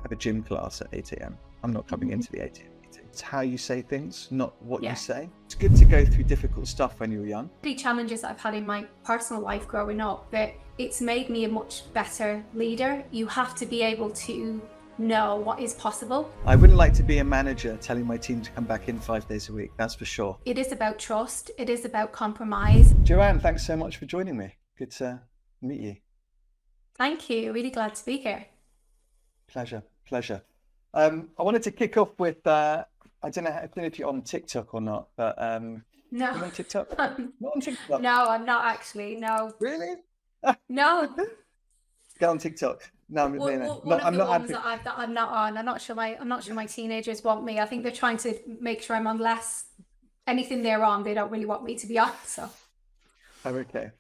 have a gym class at 8 a.m. I'm not coming into the 8 a.m. meeting. It's how you say things, not what you say. It's good to go through difficult stuff when you're young. The challenges I've had in my personal life growing up, that it's made me a much better leader. You have to be able to know what is possible. I wouldn't like to be a manager telling my team to come back in 5 days a week, that's for sure. It is about trust. It is about compromise. Joanne, thanks so much for joining me. Good to meet you. Thank you. Really glad to be here. Pleasure. I wanted to kick off with, I don't know if you're on TikTok or not, but No. you're on TikTok? Not on TikTok? No, I'm not actually. No. Really? No. Get on TikTok. No, One of the ones that I'm not on. I'm not sure my teenagers want me. I think they're trying to make sure I'm on less. Anything they're on, they don't really want me to be on. So. Oh, okay.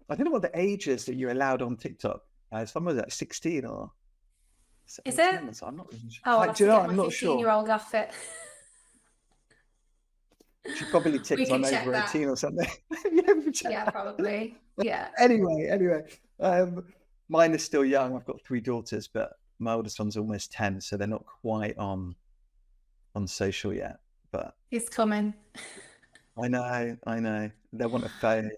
I don't know what the age is that you're allowed on TikTok. Someone was at 16 or 17. Is it? I'm not really sure. Oh, Do you know? I'm not sure. 15-year-old off it. She probably ticked on over 18 or something. Yeah, probably. Yeah. Anyway. Mine is still young. I've got 3 daughters, but my oldest one's almost 10, so they're not quite on social yet. But it's coming. I know. They want a phone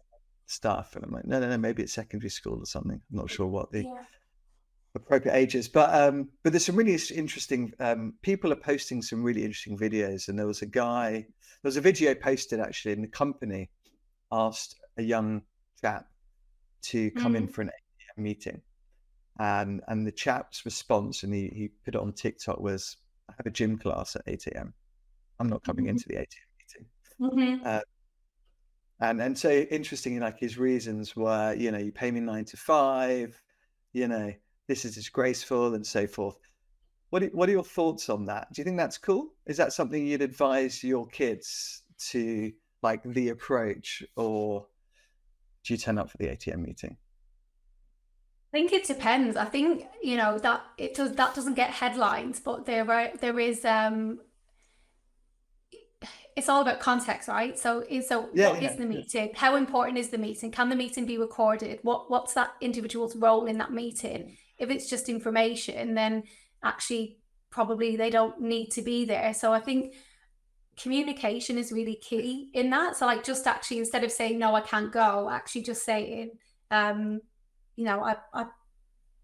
stuff, and I'm like, no, maybe it's secondary school or something. I'm not sure what the appropriate age is, but there's some really interesting. People are posting some really interesting videos, and there was a video posted actually, and the company asked a young chap to come in for an meeting, and the chap's response, and he put it on TikTok, was, I have a gym class at 8 a.m. I'm not coming into the 8 a.m. meeting. And so interesting, like his reasons were, you pay me 9 to 5, this is disgraceful and so forth. What are your thoughts on that? Do you think that's cool? Is that something you'd advise your kids to, like, the approach, or do you turn up for the 8 a.m. meeting? I think it depends. I think, that doesn't get headlines, but there is it's all about context, right? So what is the meeting? How important is the meeting? Can the meeting be recorded? What's that individual's role in that meeting? If it's just information, then actually probably they don't need to be there. So I think communication is really key in that. So, like, just actually, instead of saying no, I can't go, actually just saying,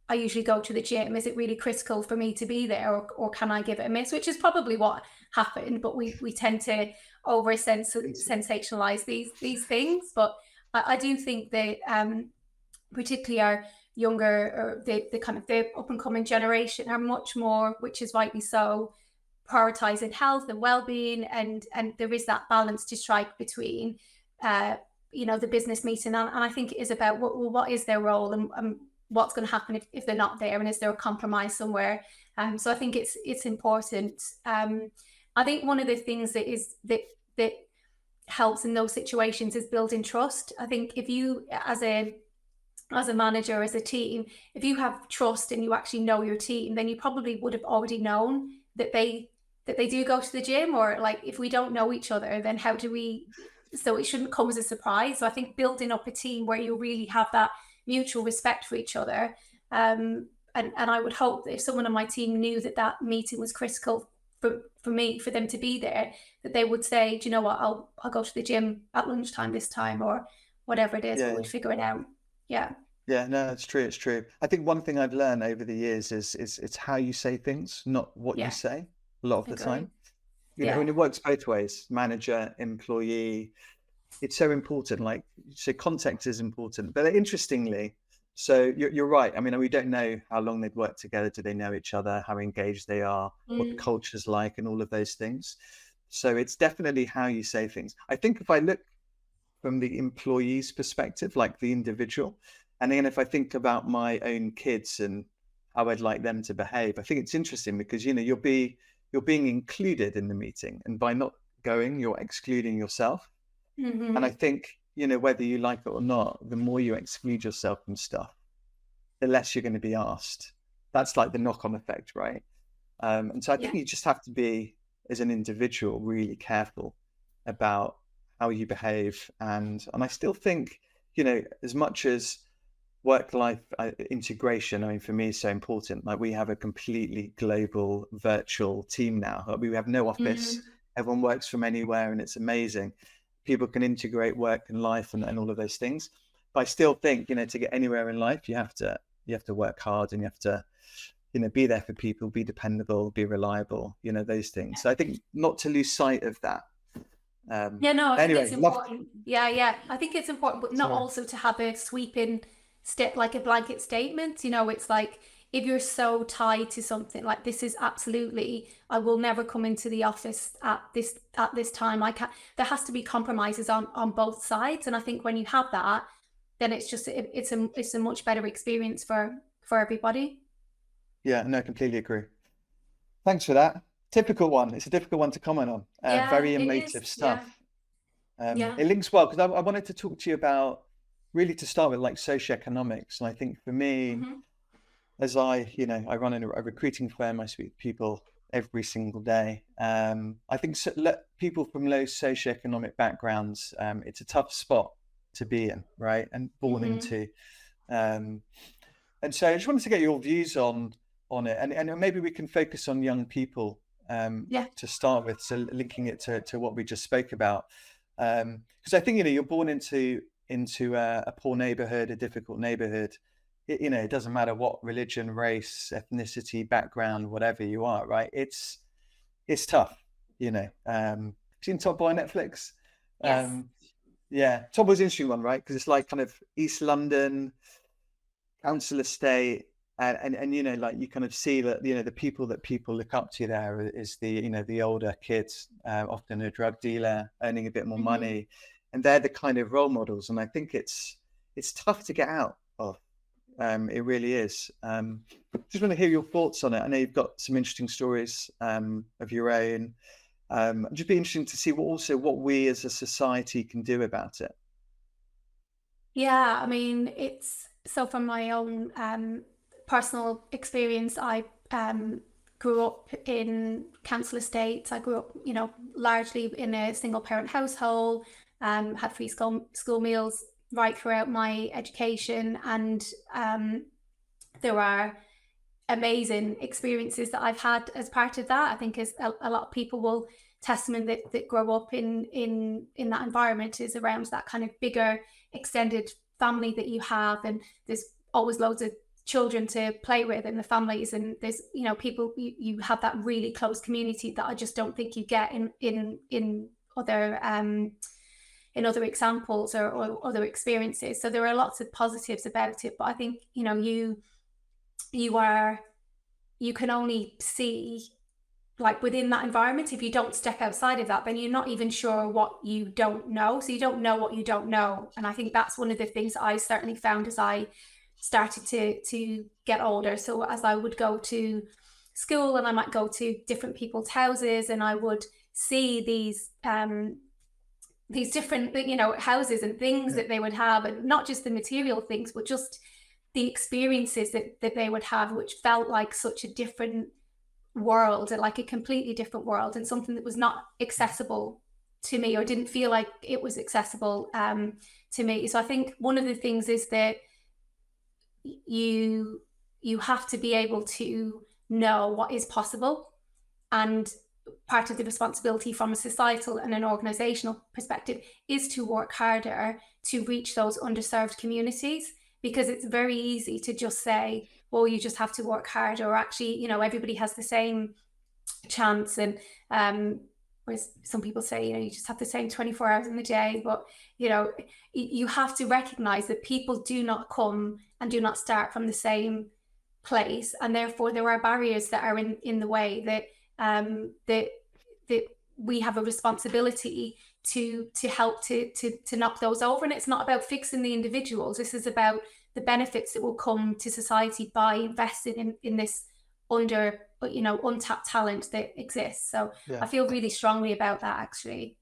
I usually go to the gym. Is it really critical for me to be there, or can I give it a miss? Which is probably what happened, but we tend to over sensationalize these things. But I do think that particularly our younger, or the kind of the up and coming generation, are much more, which is rightly so, prioritizing health and well-being, and there is that balance to strike between the business meeting, and I think it is about what is their role, and what's going to happen if they're not there, and is there a compromise somewhere. So I think it's important. I think one of the things that helps in those situations is building trust. I think if you, as a manager, as a team, if you have trust and you actually know your team, then you probably would have already known that they do go to the gym, or, like, if we don't know each other, then how do we? So it shouldn't come as a surprise. So I think building up a team where you really have that mutual respect for each other, and I would hope that if someone on my team knew that meeting was critical for me, for them to be there, that they would say, do you know what, I'll go to the gym at lunchtime this time, or whatever it is. We'd figure it out. Yeah, no, it's true. I think one thing I've learned over the years is it's how you say things, not what you say, a lot of the time. And it works both ways, manager, employee. It's so important. Like, so context is important. But interestingly, so you're right. I mean, we don't know how long they've worked together. Do they know each other? How engaged they are? What the culture's like, and all of those things. So it's definitely how you say things. I think if I look from the employee's perspective, like the individual, and then if I think about my own kids and how I'd like them to behave, I think it's interesting because, you're being included in the meeting, and by not going, you're excluding yourself. And I think, whether you like it or not, the more you exclude yourself from stuff, the less you're going to be asked. That's like the knock-on effect, right? And so I think you just have to be, as an individual, really careful about how you behave. And I still think, as much as work-life integration, I mean, for me is so important. Like we have a completely global virtual team now. Like, we have no office. Everyone works from anywhere, and it's amazing. People can integrate work and life and all of those things. But I still think, to get anywhere in life, you have to work hard, and you have to, be there for people, be dependable, be reliable, those things. So I think not to lose sight of that. I think it's important. I think it's important, but not also to have a sweeping step, like a blanket statement. It's like, if you're so tied to something, like this is absolutely, I will never come into the office at this time. There has to be compromises on both sides, and I think when you have that, then it's a much better experience for everybody. Yeah, no, I completely agree. Thanks for that. Typical one. It's a difficult one to comment on. Very emotive stuff. It links well, because I wanted to talk to you about, really to start with, like socioeconomics. And I think for me, as I run a recruiting firm, I speak to people every single day. I think people from low socioeconomic backgrounds, it's a tough spot to be in, right? And born into. And so I just wanted to get your views on it, and maybe we can focus on young people to start with, so linking it to what we just spoke about, because I think you're born into a poor neighborhood, a difficult neighborhood. It doesn't matter what religion, race, ethnicity, background, whatever you are, right? It's tough. Seen Top Boy on Netflix? Yes. Top Boy's an interesting one, right? Because it's like kind of East London, council estate, and like you kind of see that the people look up to there is the older kids, often a drug dealer earning a bit more money, and they're the kind of role models. And I think it's tough to get out of. It really is. Just want to hear your thoughts on it. I know you've got some interesting stories of your own. Just be interesting to see what we as a society can do about it. Yeah, I mean, so from my own personal experience, I grew up in council estates. I grew up, largely in a single parent household, had free school meals right throughout my education, and there are amazing experiences that I've had as part of that. I think as a lot of people will testament that grow up in that environment is around that kind of bigger extended family that you have, and there's always loads of children to play with in the families, and there's people, you have that really close community that I just don't think you get in other examples or other experiences. So there are lots of positives about it, but I think you can only see, like, within that environment. If you don't step outside of that, then you're not even sure what you don't know. So you don't know what you don't know. And I think that's one of the things I certainly found as I started to get older. So as I would go to school, and I might go to different people's houses, and I would see these different houses and things that they would have, and not just the material things, but just the experiences that they would have, which felt like such a different world, and like a completely different world, and something that was not accessible to me, or didn't feel like it was accessible to me. So I think one of the things is that you have to be able to know what is possible, and part of the responsibility from a societal and an organizational perspective is to work harder to reach those underserved communities, because it's very easy to just say, well, you just have to work harder, or actually everybody has the same chance, and whereas some people say you just have the same 24 hours in the day. But you have to recognize that people do not come and do not start from the same place, and therefore there are barriers that are in the way, that we have a responsibility to help to knock those over. And it's not about fixing the individuals. This is about the benefits that will come to society by investing in this untapped talent that exists. So I feel really strongly about that, actually.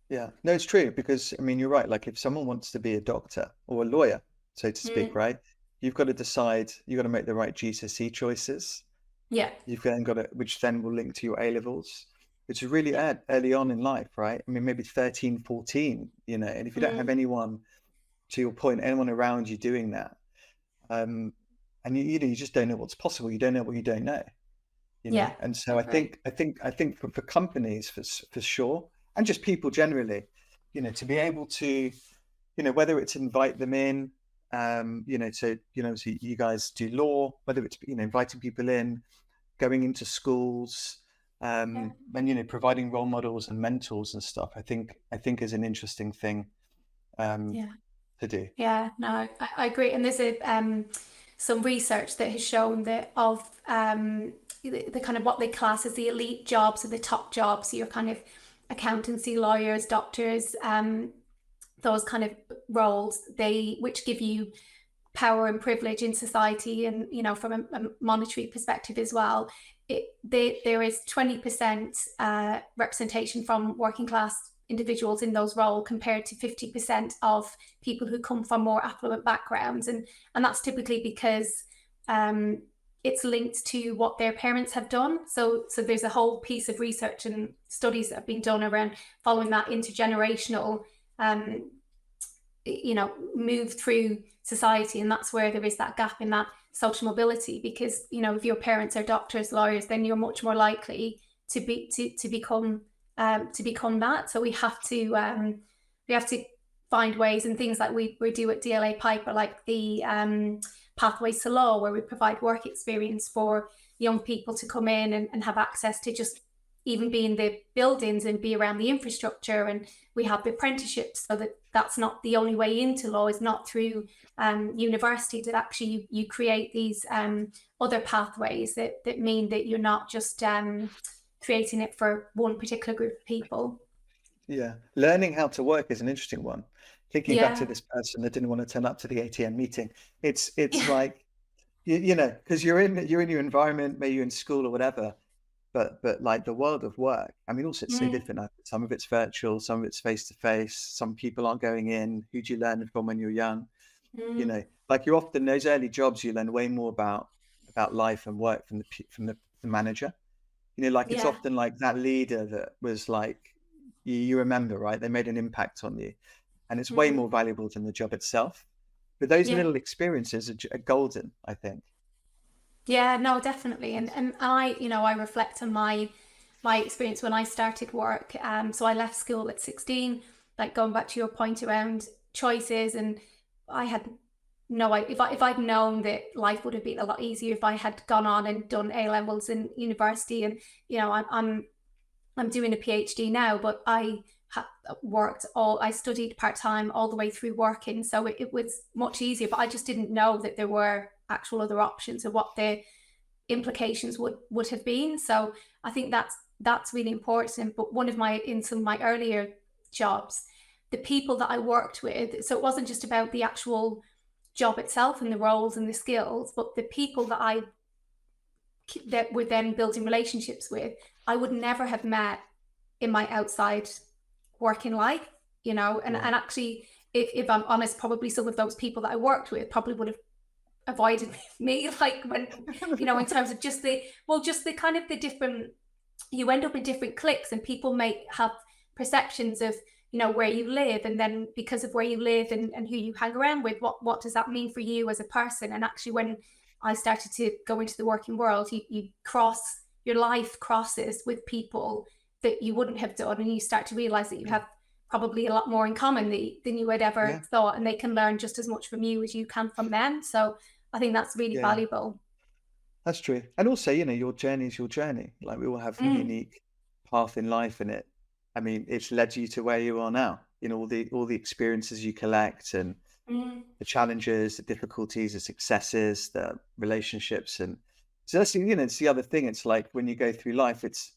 Yeah, no, it's true, because I mean, you're right. Like, if someone wants to be a doctor or a lawyer, so to speak, right, you've got to decide, you've got to make the right GCSE choices. Yeah. You've then got to, which then will link to your A levels. It's really early on in life, right? I mean, maybe 13, 14, and if you don't have anyone, to your point, anyone around you doing that, and you just don't know what's possible. You don't know what you don't know. Yeah, And I so agree. I think for companies for sure, and just people generally, to be able to, whether it's invite them in, so you guys do law, whether it's, inviting people in, going into schools, Yeah. and, providing role models and mentors and stuff, I think is an interesting thing, um, Yeah. to do. Yeah, no, I agree. And there's some research that has shown that of the kind of what they class as the elite jobs or the top jobs, so your kind of accountancy, lawyers, doctors, those kind of roles, which give you power and privilege in society, and from a monetary perspective as well. There is 20% representation from working class individuals in those roles compared to 50% of people who come from more affluent backgrounds, and that's typically because it's linked to what their parents have done. So there's a whole piece of research and studies that have been done around following that intergenerational um, move through society, and that's where there is that gap in that social mobility, because if your parents are doctors, lawyers, then you're much more likely to become that. So we have to find ways, and things like we do at DLA Piper, like the pathways to law, where we provide work experience for young people to come in and have access to just even be in the buildings and be around the infrastructure. And we have the apprenticeships, so that's not the only way into law, is not through university, that actually you create these other pathways that mean that you're not just creating it for one particular group of people. Yeah, learning how to work is an interesting one. Thinking back to Yeah. this person that didn't want to turn up to the ATM meeting, it's Yeah. like, because you're in your environment, maybe you're in school or whatever, but like the world of work, I mean, also it's so Mm, different now. Some of it's virtual, some of it's face to face. Some people aren't going in. Who do you learn from when you're young? mm, Like you often, those early jobs, you learn way more about life and work from the manager. Like it's yeah. often like that leader that was like, you remember, right? They made an impact on you, and it's way Mm, more valuable than the job itself. But those yeah. little experiences are golden, I think. Yeah, no, definitely. And I, I reflect on my experience when I started work. So I left school at 16, like going back to your point around choices, and I had no idea, if I'd known that life would have been a lot easier if I had gone on and done A levels in university. And I'm doing a PhD now, but I studied part time all the way through working, so it was much easier. But I just didn't know that there were actual other options, or what the implications would have been. So I think that's really important. But in some of my earlier jobs, the people that I worked with, so it wasn't just about the actual job itself and the roles and the skills, but the people that we're then building relationships with, I would never have met in my outside working life, Yeah, and actually, if I'm honest, probably some of those people that I worked with probably would have avoided me, like when, in terms of just the kind of the different, you end up in different cliques, and people may have perceptions of where you live, and then because of where you live and who you hang around with, what does that mean for you as a person. And actually, when I started to go into the working world, you cross, your life crosses with people that you wouldn't have done, and you start to realize that you yeah, have probably a lot more in common than you had ever yeah, thought, and they can learn just as much from you as you can from them. So I think that's really yeah. valuable. That's true. And also, your journey is your journey. Like we all have a Mm, unique path in life, and I mean, it's led you to where you are now. All the experiences you collect, and mm, the challenges, the difficulties, the successes, the relationships, and so it's the other thing. It's like when you go through life, it's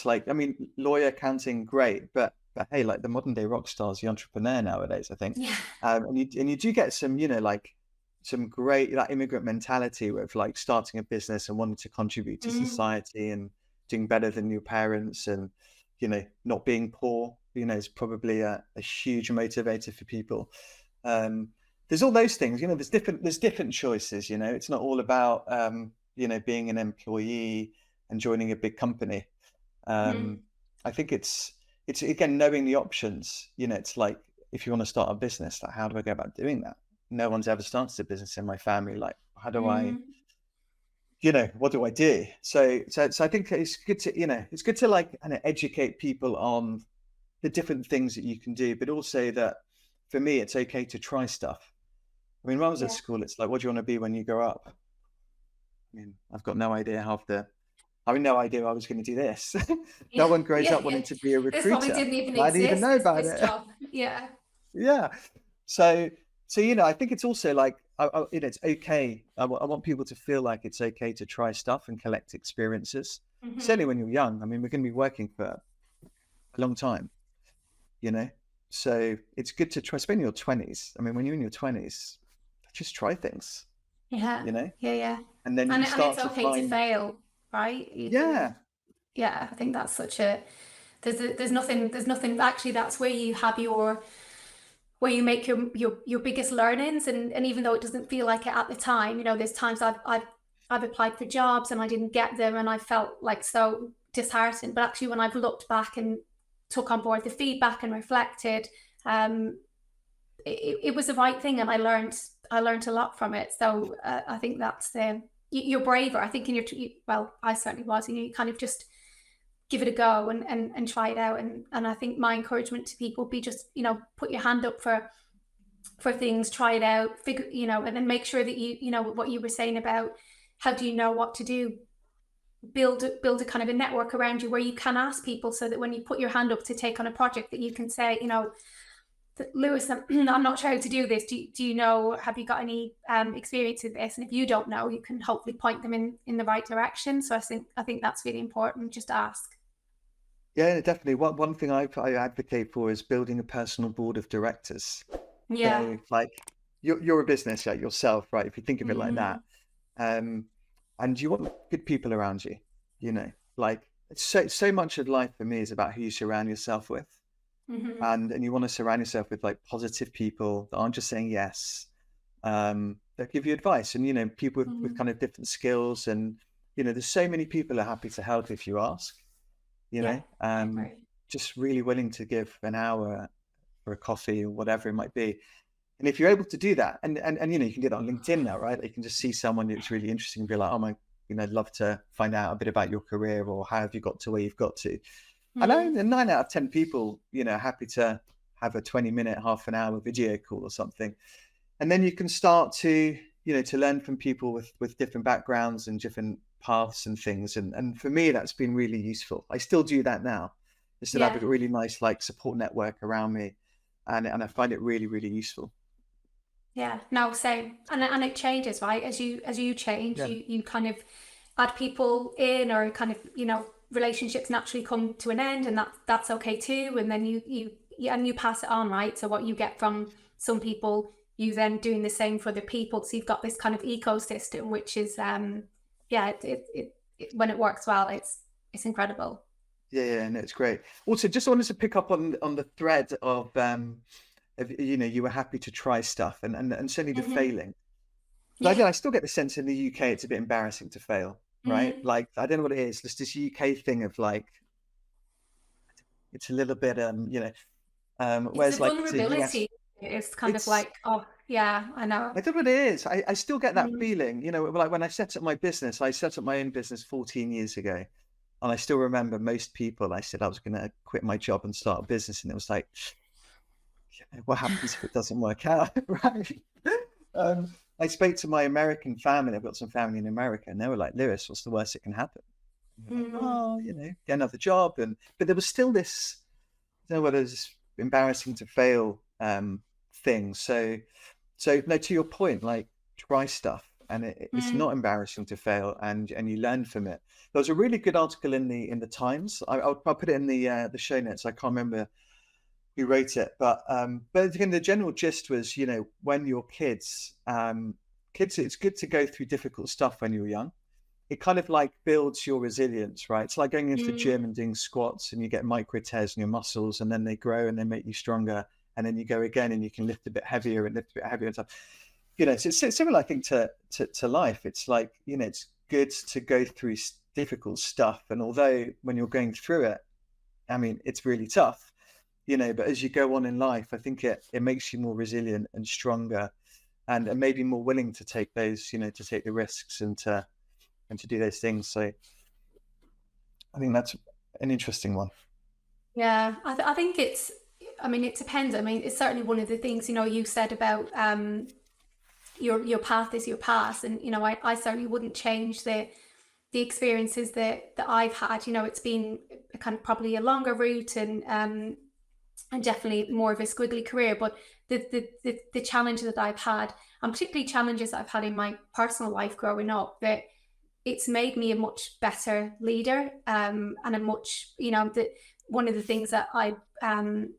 like, I mean, lawyer, accounting, great, but hey, like the modern day rock stars, the entrepreneur nowadays, I think, yeah. and you do get some, like some great that immigrant mentality with like starting a business and wanting to contribute to Mm, society and doing better than your parents, and not being poor, is probably a huge motivator for people. Um, there's all those things, there's different choices. It's not all about being an employee and joining a big company. mm. um, I think it's again knowing the options. It's like if you want to start a business, like how do I go about doing that? no one's ever started a business in my family. Like, how do I, Mm. what do I do? So I think it's good to, it's good to like kind of educate people on the different things that you can do, but also that for me, it's okay to try stuff. I mean, when I was at Yeah. school, it's like, what do you want to be when you grow up? I mean, I've got no idea I had no idea I was going to do this. No Yeah. one grows Yeah. up Yeah. wanting to be a This probably recruiter. didn't even I didn't even exist, know about this it. job. Yeah. Yeah. So, I think it's also like, it's okay. I want people to feel like it's okay to try stuff and collect experiences. Certainly Hmm. when you're young. I mean, we're going to be working for a long time, you know? So it's good to try, spend your 20s. I mean, when you're in your 20s, just try things, Yeah. you know? Yeah. Yeah. And then you can And it's start to okay to find, fail, right? You can. yeah, Yeah. I think that's such a. There's nothing actually. That's where you have where you make your biggest learnings, and even though it doesn't feel like it at the time, there's times I've applied for jobs and I didn't get them, and I felt like so disheartened. But actually, when I've looked back and took on board the feedback and reflected, um, it was the right thing, and I learned a lot from it. So I think that's you're braver. I think in well, I certainly was. You kind of just give it a go and try it out. And I think my encouragement to people would be just, put your hand up for things, try it out, figure, and then make sure that what you were saying about how do you know what to do, build a kind of a network around you where you can ask people, so that when you put your hand up to take on a project, that you can say, Lewis, I'm not sure how to do this. Do you know, have you got any experience with this? And if you don't know, you can hopefully point them in the right direction. So I think that's really important. Just ask. yeah, definitely. One thing I advocate for is building a personal board of directors. Yeah. So like you're a business like yourself, right? If you think of it like that, Mm-hmm. um, and you want good people around you, like so much of life for me is about who you surround yourself with, Mm-hmm. and you want to surround yourself with like positive people that aren't just saying yes, that give you advice, and people with Mm-hmm. kind of different skills, and there's so many people are happy to help if you ask, Yeah, I agree. just really willing to give an hour for a coffee or whatever it might be. And if you're able to do that, and you can do that on LinkedIn now, right? You can just see someone that's really interesting and be like, oh my, I'd love to find out a bit about your career, or how have you got to where you've got to. I know Mm-hmm. 9 out of 10 people, happy to have a 20-minute, half an hour video call or something. And then you can start to, to learn from people with different backgrounds and different paths and things. And for me, that's been really useful. I still do that now. I still have Yeah, a really nice like support network around me. And I find it really, really useful. yeah. No, same. And it changes, right? As you change, Yeah. you kind of add people in, or kind of, relationships naturally come to an end, and that's okay too. And then and you pass it on, right? So what you get from some people, you then doing the same for other people. So you've got this kind of ecosystem, which is yeah, when it works well, it's incredible. Yeah, no, it's great. Also, just wanted to pick up on the thread of you were happy to try stuff, and certainly the Hmm. failing. But Yeah. I still get the sense in the UK it's a bit embarrassing to fail, right? Mm. Like I don't know what it is. There's this UK thing of like it's a little bit It's the whereas like the US, vulnerability. It's kind of it's like, oh, yeah, I know. I don't know what it is. I still get that Mm. feeling, like when I set up my business, I set up my own business 14 years ago. And I still remember most people, I said I was going to quit my job and start a business. And it was like, what happens if it doesn't work out? Right. I spoke to my American family. I've got some family in America, and they were like, Lewis, what's the worst that can happen? And we're like, Mm. oh, get another job. But there was still this, I don't know whether it's embarrassing to fail thing. So no, to your point, like try stuff, and it's Mm. not embarrassing to fail, and you learn from it. There was a really good article in the Times. I'll put it in the show notes. I can't remember who wrote it, but again, the general gist was, when you're kids, it's good to go through difficult stuff when you're young. It kind of like builds your resilience, right? It's like going into the gym Mm. and doing squats, and you get micro tears in your muscles, and then they grow and they make you stronger. And then you go again and you can lift a bit heavier and lift a bit heavier and stuff. So it's similar, I think, to life. It's like, it's good to go through difficult stuff. And although when you're going through it, I mean, it's really tough, but as you go on in life, I think it makes you more resilient and stronger. and maybe more willing to take those, to take the risks and to do those things. So I think that's an interesting one. Yeah, I think it's, I mean, it depends. I mean, it's certainly one of the things, you said about your path is your past. And, I certainly wouldn't change the experiences that I've had. It's been kind of probably a longer route and definitely more of a squiggly career. But the challenges that I've had, and particularly challenges I've had in my personal life growing up, that it's made me a much better leader, and a much, one of the things that I'm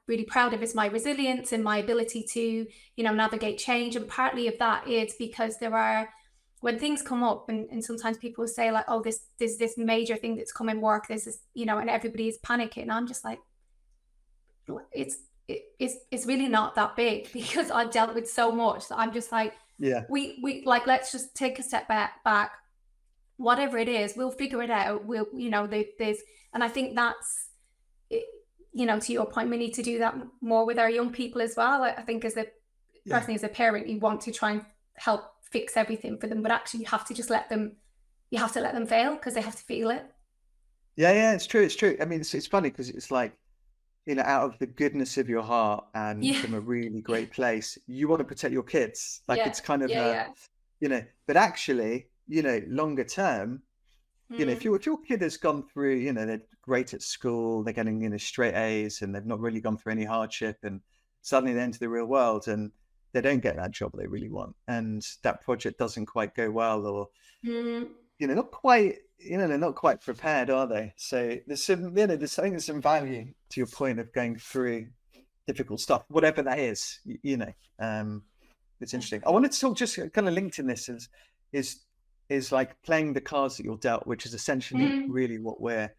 really proud of is my resilience and my ability to, navigate change. And partly of that is because when things come up, and sometimes people say like, oh, there's this major thing that's come in work, there's this, and everybody is panicking. And I'm just like, it's really not that big, because I've dealt with so much that I'm just like, yeah, we like, let's just take a step back. Whatever it is, we'll figure it out. We'll, there's, and I think that's, to your point, we need to do that more with our young people as well. I think personally as a parent, you want to try and help fix everything for them, but actually you have to just let them fail, because they have to feel it. Yeah, it's true. I mean, it's funny because it's like, out of the goodness of your heart and from a really great place, you want to protect your kids. Like it's kind of but actually, longer term, if your kid has gone through, they're great at school, they're getting, straight A's, and they've not really gone through any hardship, and suddenly they enter the real world and they don't get that job they really want, and that project doesn't quite go well, or not quite, they're not quite prepared, are they? So there's some, I think there's some value to your point of going through difficult stuff, whatever that is. It's interesting. I wanted to talk, just kind of linked in this, is like playing the cards that you're dealt, which is essentially really what we're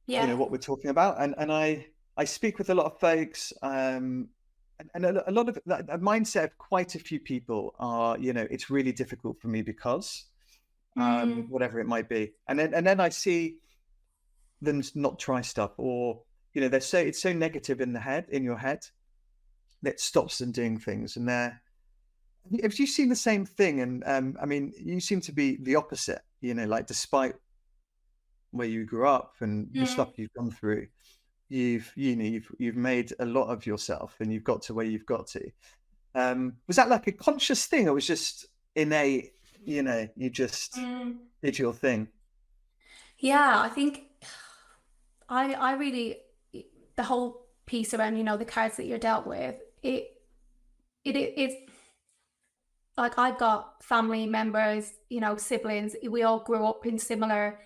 what we're talking about. And I speak with a lot of folks, and a lot of a mindset of quite a few people are, it's really difficult for me because whatever it might be, and then I see them not try stuff, or it's so negative in your head that stops them doing things. And have you seen the same thing? And I mean, you seem to be the opposite, like despite where you grew up and the stuff you've gone through, you've made a lot of yourself, and you've got to where you've got to. Was that like a conscious thing, or was just innate? You just did your thing? Yeah, I think I really, the whole piece around, the cards that you're dealt with, it's like, I've got family members, siblings, we all grew up in similar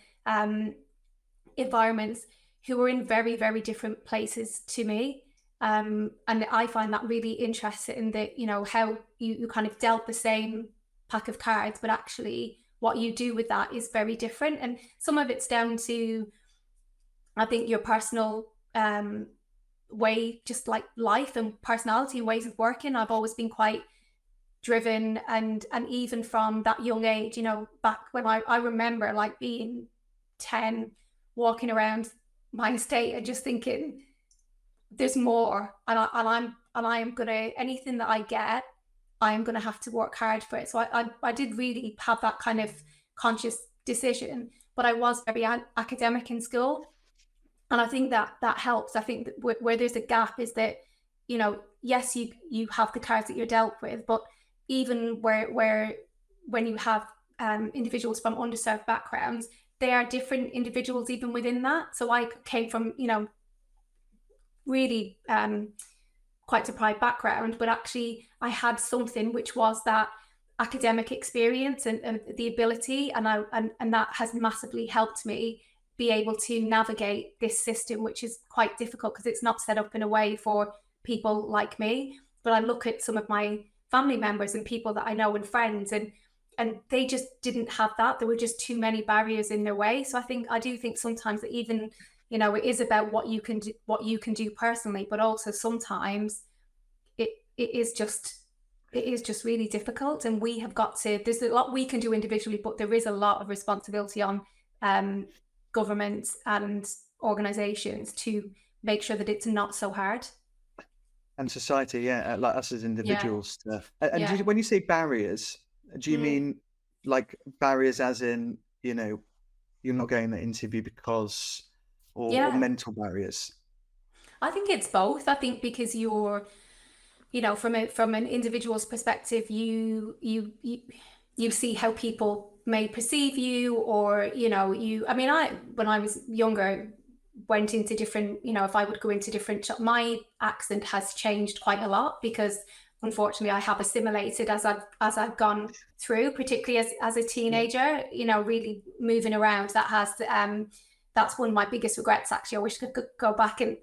environments, who were in very, very different places to me. And I find that really interesting, that, how you kind of dealt the same pack of cards, but actually what you do with that is very different. And some of it's down to, I think, your personal way, just like life and personality and ways of working. I've always been quite driven, and even from that young age, back when I remember like being 10, walking around my estate and just thinking, there's more, and I am gonna, anything that I get, I am gonna have to work hard for it. So I did really have that kind of conscious decision, but I was very academic in school, and I think that helps. I think that where there's a gap is that, yes, you have the cards that you're dealt with, but even where when you have individuals from underserved backgrounds, they are different individuals even within that. So I came from, really quite deprived background, but actually I had something which was that academic experience and the ability, and that has massively helped me be able to navigate this system, which is quite difficult because it's not set up in a way for people like me. But I look at some of my family members and people that I know and friends, and they just didn't have that. There were just too many barriers in their way. So I do think sometimes that even, it is about what you can do personally, but also sometimes it is just really difficult. And we have got to, there's a lot we can do individually, but there is a lot of responsibility on governments and organizations to make sure that it's not so hard. And society, yeah, like us as individuals. And Yeah. when you say barriers, do you Mm. mean like barriers as in, you're not going to interview because, or Yeah. mental barriers? I think it's both. I think because from an individual's perspective, you see how people may perceive you, or I mean, when I was younger, went into different, if I would go into different, my accent has changed quite a lot because unfortunately I have assimilated as I've gone through, particularly as a Yeah. teenager, really moving around. That's one of my biggest regrets, actually. I wish I could go back and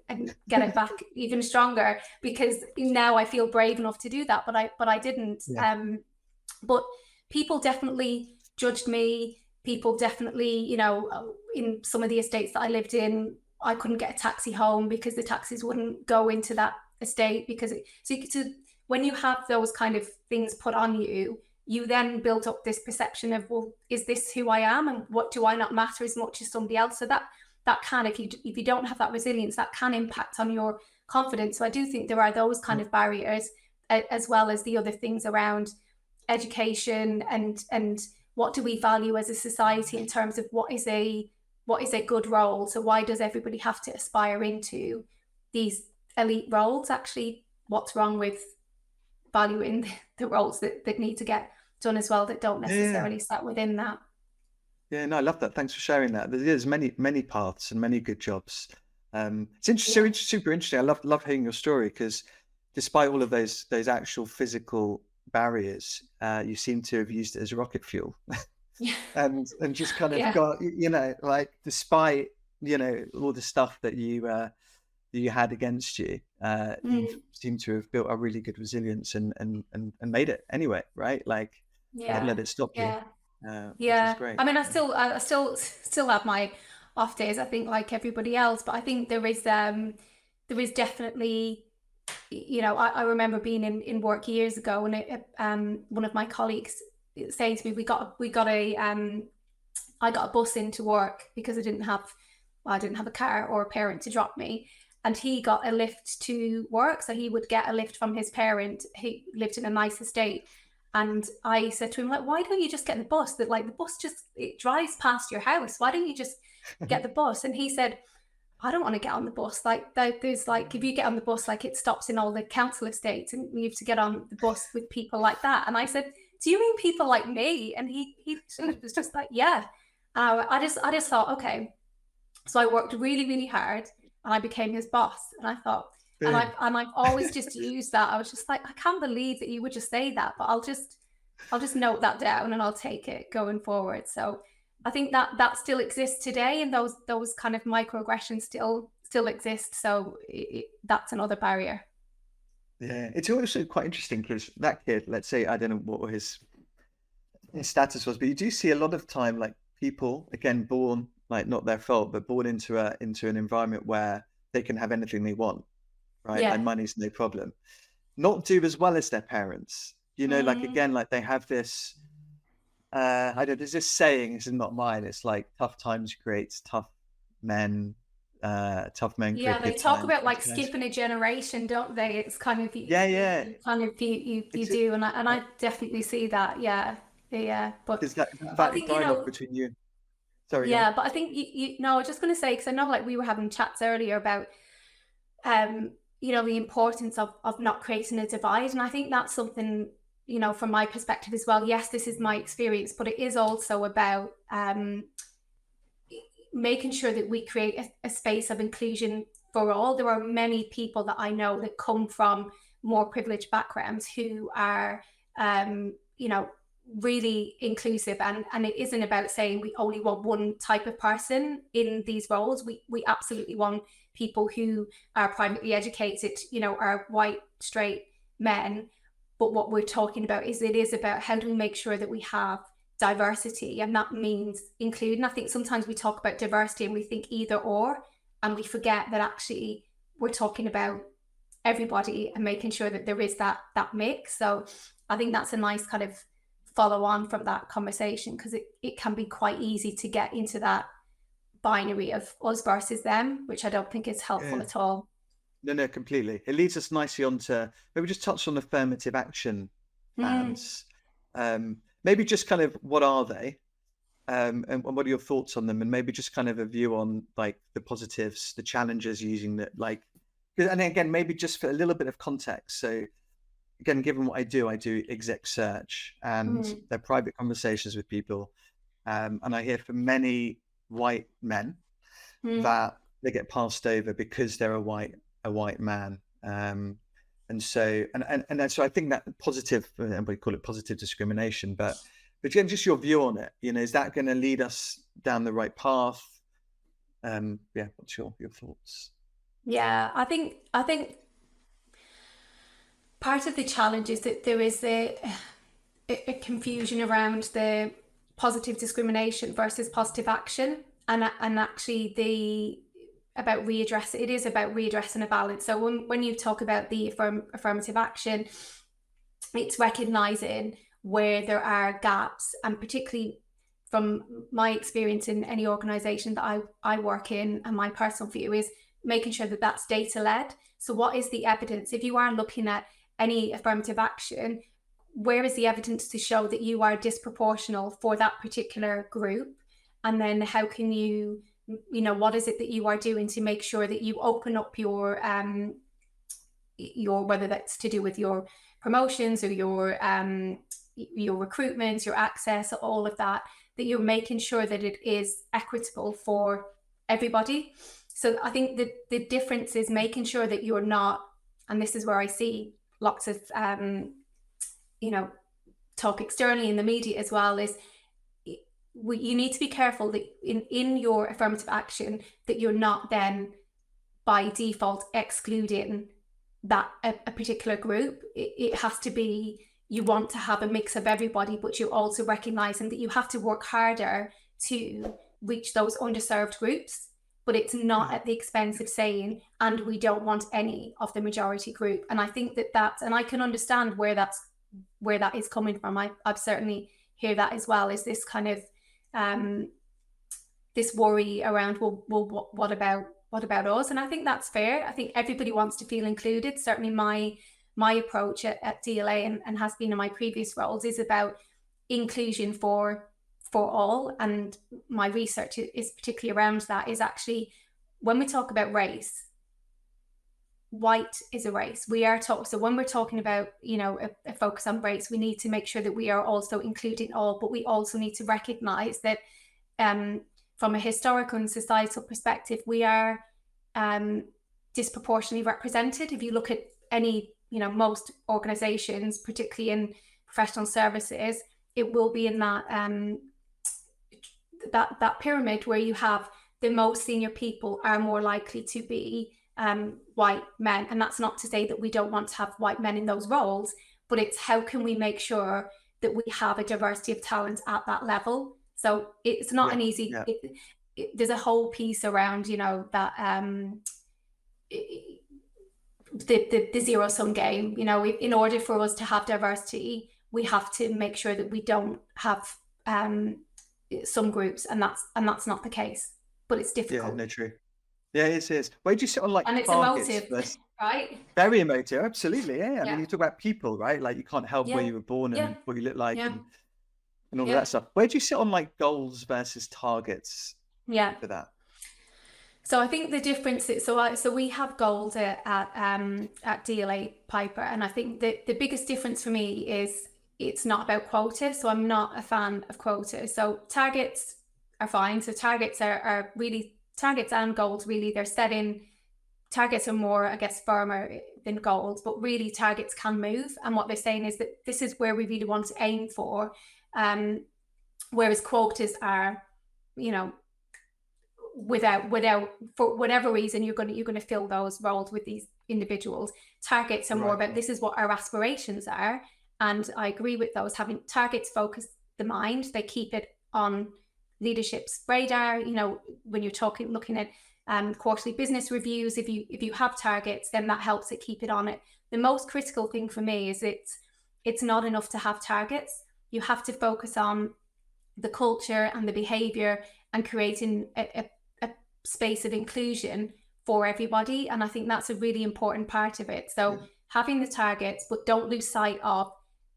get it back even stronger, because now I feel brave enough to do that, but I didn't. Yeah. But people definitely judged me. People definitely, in some of the estates that I lived in, I couldn't get a taxi home because the taxis wouldn't go into that estate, because when you have those kind of things put on you, you then build up this perception of, well, is this who I am, and what do I not matter as much as somebody else? So that can, if you don't have that resilience, that can impact on your confidence. So I do think there are those kind of barriers, as well as the other things around education and what do we value as a society in terms of what is a good role. So why does everybody have to aspire into these elite roles? Actually, what's wrong with valuing the roles that need to get done as well, that don't Yeah. necessarily sit within that? Yeah, no, I love that. Thanks for sharing that. There's many paths and many good jobs. It's Yeah. interesting, super interesting. I love hearing your story, because despite all of those actual physical barriers, you seem to have used it as rocket fuel, Yeah. and just kind of Yeah. got, like, despite all the stuff that you had against you, you Mm. seem to have built a really good resilience and made it anyway, right? Like, not Yeah. let it stop you, Yeah. which is Yeah. great. I mean, I still have my off days, I think, like everybody else, but I think there is definitely, I remember being in work years ago, and one of my colleagues saying to me, I got a bus into work because I didn't have a car or a parent to drop me. And he got a lift to work. So he would get a lift from his parent. He lived in a nice estate. And I said to him, like, why don't you just get the bus? That, like, the bus it drives past your house. Why don't you just get the bus? And he said, I don't want to get on the bus. Like, there's like, if you get on the bus, like, it stops in all the council estates, and you have to get on the bus with people like that. And I said, do you mean people like me? And he was just like, yeah. I just thought, okay. So I worked really, really hard, and I became his boss. And I thought, Boom. and I've always just used that. I was just like, I can't believe that you would just say that, but I'll just note that down, and I'll take it going forward. So I think that still exists today, and those kind of microaggressions still exist. So that's another barrier. Yeah, it's also quite interesting because that kid, let's say, I don't know what his status was, but you do see a lot of time, like, people, again, born, like, not their fault, but born into an environment where they can have anything they want, right? Like, Yeah. money's no problem. Not do as well as their parents, like, Mm. again, like, they have this. I don't. There's this saying. This is not mine. It's like, tough times creates tough men. Tough men Yeah, create they good talk times. about like skipping a generation, don't they? It's kind of Yeah, yeah. you It's do, and I definitely see that. Yeah, yeah. But because that I think, dialogue between you. Sorry, go on. yeah, but I think no, I was just going to say, because I know, like, we were having chats earlier about the importance of not creating a divide, and I think that's something, from my perspective as well. Yes, this is my experience, but it is also about making sure that we create a space of inclusion for all. There are many people that I know that come from more privileged backgrounds who are, really inclusive, and it isn't about saying we only want one type of person in these roles. We absolutely want people who are privately educated, are white, straight men. But what we're talking about it is about how do we make sure that we have diversity, and that means including. I think sometimes we talk about diversity and we think either or, and we forget that actually we're talking about everybody and making sure that there is that mix. So I think that's a nice kind of follow on from that conversation, because it can be quite easy to get into that binary of us versus them, which I don't think is helpful Yeah. at all. No, completely. It leads us nicely on to maybe just touch on affirmative action plans. Maybe just kind of what are they, and what are your thoughts on them, and maybe just kind of a view on like the positives, the challenges using that, like, and again, maybe just for a little bit of context. So again, given what I do exec search, and they're private conversations with people, and I hear from many white men that they get passed over because they're a white man. And so I think that positive, and we call it positive discrimination, but again, just your view on it, is that going to lead us down the right path? What's your thoughts? Yeah, I think part of the challenge is that there is a confusion around the positive discrimination versus positive action, and actually it is about readdressing a balance. So when you talk about the affirmative action, it's recognizing where there are gaps, and particularly from my experience in any organization that I work in, and my personal view is making sure that that's data led. So what is the evidence? If you are looking at any affirmative action, where is the evidence to show that you are disproportional for that particular group? And then how can you, what is it that you are doing to make sure that you open up your whether that's to do with your promotions or your recruitment, your access, all of that you're making sure that it is equitable for everybody. So I think that the difference is making sure that you're not, and this is where I see lots of talk externally in the media as well, is you need to be careful that in your affirmative action that you're not then by default excluding that a particular group. It has to be, you want to have a mix of everybody, but you're also recognizing that you have to work harder to reach those underserved groups, but it's not at the expense of saying, and we don't want any of the majority group. And I think that's, and I can understand where that is coming from. I've certainly hear that as well, is this kind of this worry around, well, what about us? And I think that's fair. I think everybody wants to feel included. Certainly my approach at DLA and has been in my previous roles is about inclusion for all. And my research is particularly around that, is actually when we talk about race, white is a race. So when we're talking about, a focus on race, we need to make sure that we are also including all, but we also need to recognize that from a historical and societal perspective, we are disproportionately represented. If you look at any, most organizations, particularly in professional services, it will be in that that pyramid where you have the most senior people are more likely to be white men. And that's not to say that we don't want to have white men in those roles, but it's how can we make sure that we have a diversity of talent at that level. So it's not an easy, there's a whole piece around, that the zero sum game. In order for us to have diversity, we have to make sure that we don't have some groups, and that's not the case, but it's difficult. Yeah, no, true. Yeah, it is. Where do you sit on like, and it's emotive, right? Very emotive, absolutely. Yeah. I mean, you talk about people, right? Like you can't help where you were born and what you look like and all of that stuff. Where do you sit on like goals versus targets? For that. So I think the difference is, so we have goals at DLA Piper, and I think that the biggest difference for me is it's not about quota. So I'm not a fan of quota. So targets are fine. So targets are really, targets and goals, really, they're setting, targets are more, I guess, firmer than goals, but really targets can move. And what they're saying is that this is where we really want to aim for. Whereas quotas are, without for whatever reason you're going to fill those roles with these individuals. Targets are more about, this is what our aspirations are, and I agree with those. Having targets focus the mind, they keep it on leadership's radar. When you're looking at quarterly business reviews, if you have targets, then that helps it keep it on it. The most critical thing for me is it's not enough to have targets. You have to focus on the culture and the behavior and creating a space of inclusion for everybody. And I think that's a really important part of it. So having the targets, but don't lose sight of,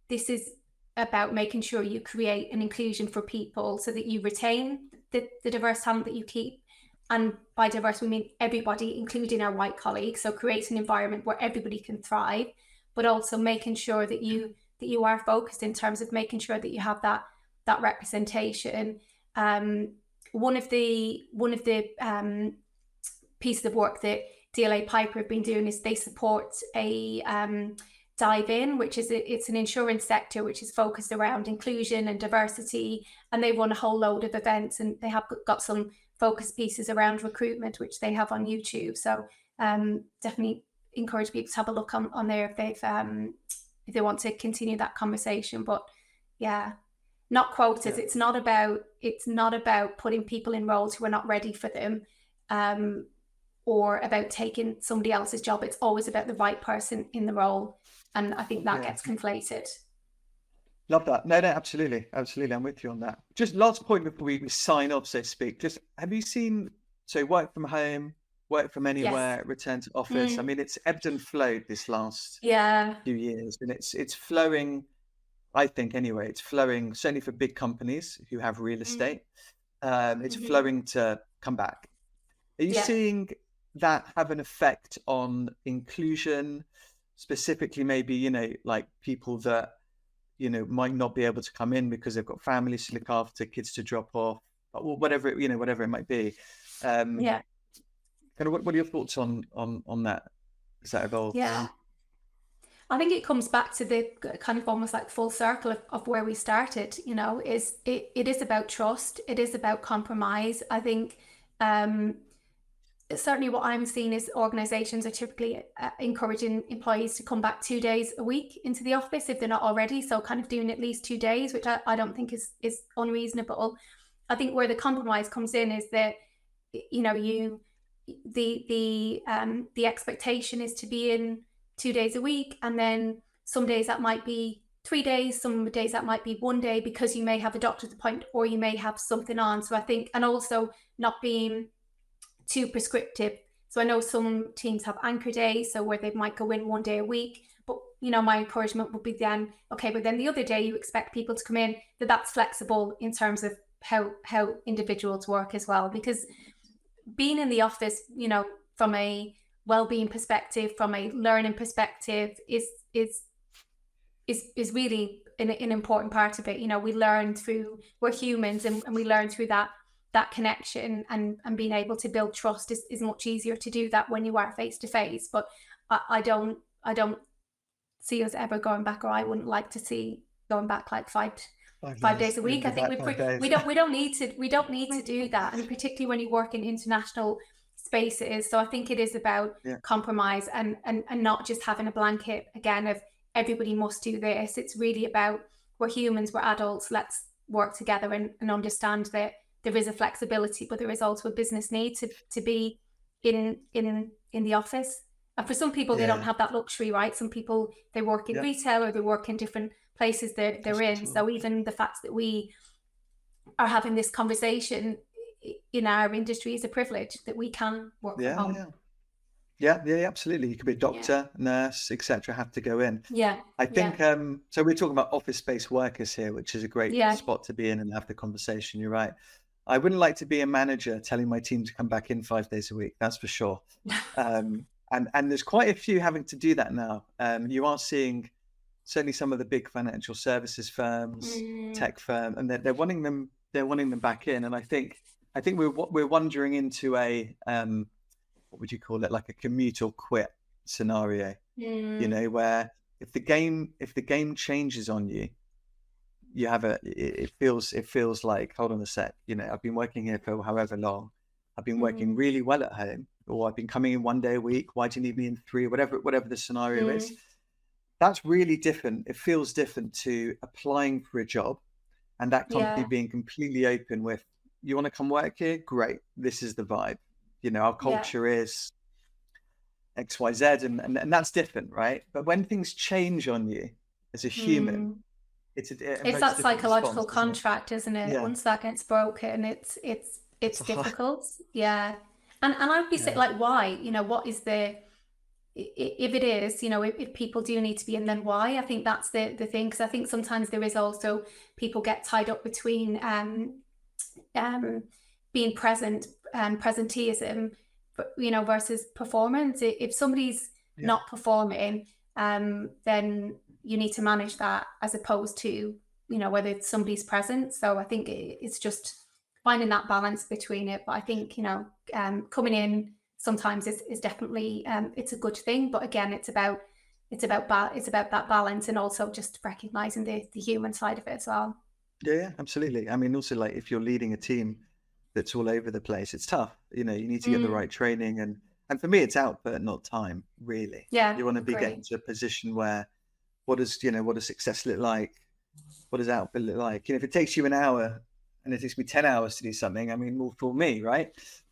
this is about making sure you create an inclusion for people so that you retain the diverse talent that you keep. And by diverse, we mean everybody, including our white colleagues. So create an environment where everybody can thrive, but also making sure that you are focused in terms of making sure that you have that representation. One of the pieces of work that DLA Piper have been doing is they support a dive in, which is it's an insurance sector which is focused around inclusion and diversity, and they run a whole load of events, and they have got some focus pieces around recruitment which they have on YouTube. So definitely encourage people to have a look on there if they want to continue that conversation. But yeah, not quotas. It's not about putting people in roles who are not ready for them, or about taking somebody else's job. It's always about the right person in the role. And I think that gets conflated. Love that. No, absolutely. I'm with you on that. Just last point before we sign off, so to speak. Just, have you seen, so work from home, work from anywhere, return to office? I mean, it's ebbed and flowed this last few years, and it's flowing, I think anyway, it's flowing certainly for big companies who have real estate. It's flowing to come back. Are you seeing that have an effect on inclusion, specifically maybe, like people that, might not be able to come in because they've got families to look after, kids to drop off, or whatever, whatever it might be. Kind of what are your thoughts on that? Has that evolved? Yeah. I think it comes back to the kind of almost like full circle of where we started, it is about trust. It is about compromise. I think, certainly what I'm seeing is organizations are typically encouraging employees to come back 2 days a week into the office if they're not already. So kind of doing at least 2 days, which I don't think is unreasonable. I think where the compromise comes in is that, the expectation is to be in 2 days a week. And then some days that might be 3 days, some days that might be 1 day, because you may have a doctor's appointment or you may have something on. So I think, and also not being too prescriptive. So I know some teams have anchor days, so where they might go in 1 day a week. But my encouragement would be then, okay, but then the other day you expect people to come in, that's flexible in terms of how individuals work as well. Because being in the office, from a well-being perspective, from a learning perspective, is really an important part of it. We learn through, we're humans, and we learn through that connection, and being able to build trust is much easier to do that when you are face to face. But I don't see us ever going back, or I wouldn't like to see going back like five days a week. I think we don't need to do that, and particularly when you work in international spaces. So I think it is about compromise and not just having a blanket again of everybody must do this. It's really about, we're humans, we're adults, let's work together and understand that there is a flexibility, but there is also a business need to be in the office. And for some people, they don't have that luxury, right? Some people, they work in retail, or they work in different places they're in. So even the fact that we are having this conversation in our industry is a privilege, that we can work from home. Yeah, absolutely. You could be a doctor, nurse, etc. Have to go in. I think so we're talking about office-based workers here, which is a great spot to be in and have the conversation. You're right. I wouldn't like to be a manager telling my team to come back in 5 days a week. That's for sure. And there's quite a few having to do that now. You are seeing certainly some of the big financial services firms, tech firm, and they're wanting them back in. And I think we're wandering into a what would you call it, like a commute or quit scenario, where if the game changes on you, you have it feels like, hold on a sec, I've been working here for however long, I've been working really well at home, or I've been coming in 1 day a week, why do you need me in 3, whatever the scenario is. That's really different. It feels different to applying for a job and that company being completely open with, you want to come work here? Great. This is the vibe. Our culture is XYZ, and that's different, right? But when things change on you as a human, it's that psychological contract, isn't it? Once that gets broken, it's difficult. And And I'd be saying, like, why? What is the, if it is, if people do need to be in, then why? I think that's the thing, because I think sometimes there is also, people get tied up between being present and presenteeism, versus performance. If somebody's not performing, then you need to manage that, as opposed to, whether somebody's present. So I think it's just finding that balance between it. But I think, coming in sometimes is definitely, it's a good thing. But again, it's about that balance, and also just recognizing the human side of it as well. Yeah, absolutely. I mean, also, like, if you're leading a team that's all over the place, it's tough. You need to get the right training, and for me, it's output, not time, really. Yeah, you want to be getting to a position where, what does success look like? What does output look like? If it takes you an hour and it takes me 10 hours to do something, I mean, more for me, right?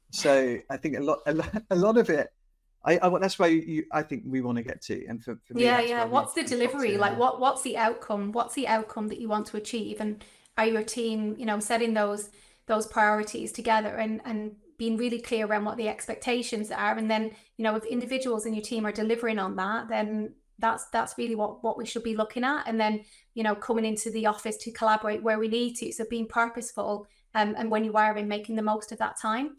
So I think a lot of it, that's why I think we want to get to. And for me, what's the delivery? Like, what's the outcome? What's the outcome that you want to achieve? And are your team, setting those priorities together, and being really clear around what the expectations are? And then, if individuals in your team are delivering on that, then that's really what we should be looking at. And then, coming into the office to collaborate where we need to. So being purposeful, and when you are in, making the most of that time.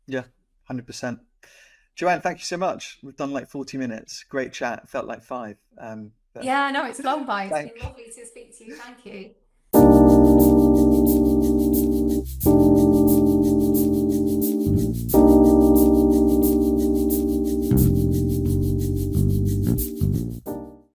Yeah, 100%. Joanne, thank you so much. We've done like 40 minutes. Great chat. Felt like 5. Yeah, no, it's flown by. It's been lovely to speak to you. Thank you.